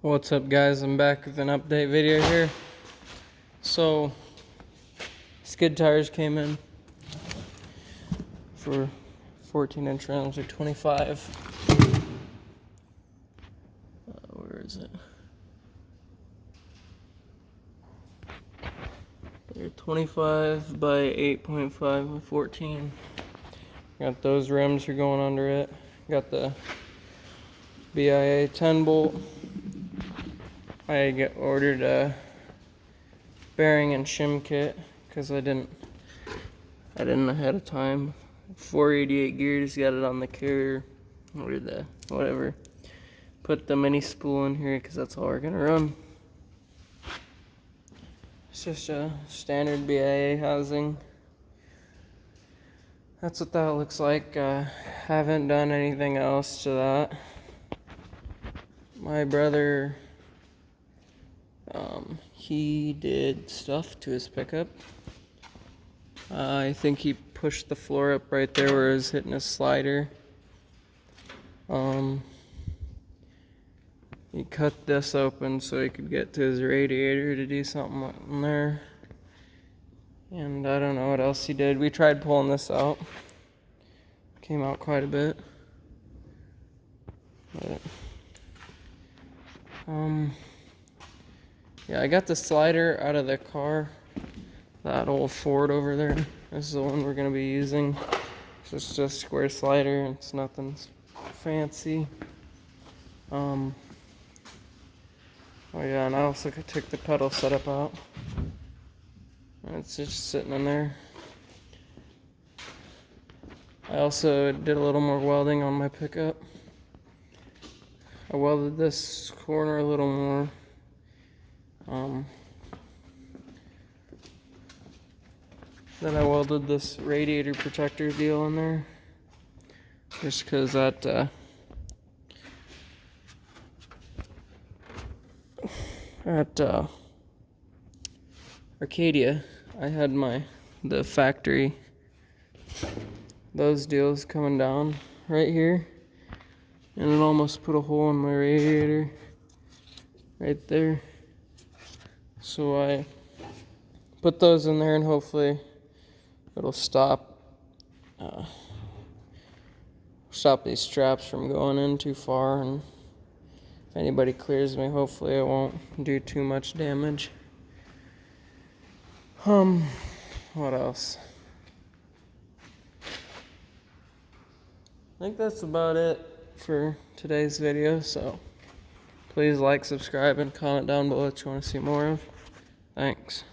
What's up, guys? I'm back with an update video here. So skid tires came in for 14-inch rims or 25. Where is it? They're 25 by 8.5 by 14. Got those rims are going under it. Got the BIA 10 bolt. I ordered a bearing and shim kit because I didn't ahead of time. 488 gears, got it on the carrier or the whatever. Put the mini spool in here because that's all we're gonna run. It's just a standard BIA housing. That's what that looks like. Haven't done anything else to that. My brother, he did stuff to his pickup. I think he pushed the floor up right there where it was hitting his slider. He cut this open so he could get to his radiator to do something in there. And I don't know what else he did. We tried pulling this out. Came out quite a bit. But, yeah, I got the slider out of the car. That old Ford over there. This is the one we're gonna be using. It's just a square slider. It's nothing fancy. Oh yeah, and I also took the pedal setup out. And it's just sitting in there. I also did a little more welding on my pickup. I welded this corner a little more. Then I welded this radiator protector deal in there. Just because that at Arcadia, I had the factory, those deals coming down right here, and it almost put a hole in my radiator right there. So I put those in there and hopefully it'll stop these straps from going in too far, and if anybody clears me, hopefully it won't do too much damage. What else? I think that's about it for today's video, so please like, subscribe, and comment down below what you want to see more of. Thanks.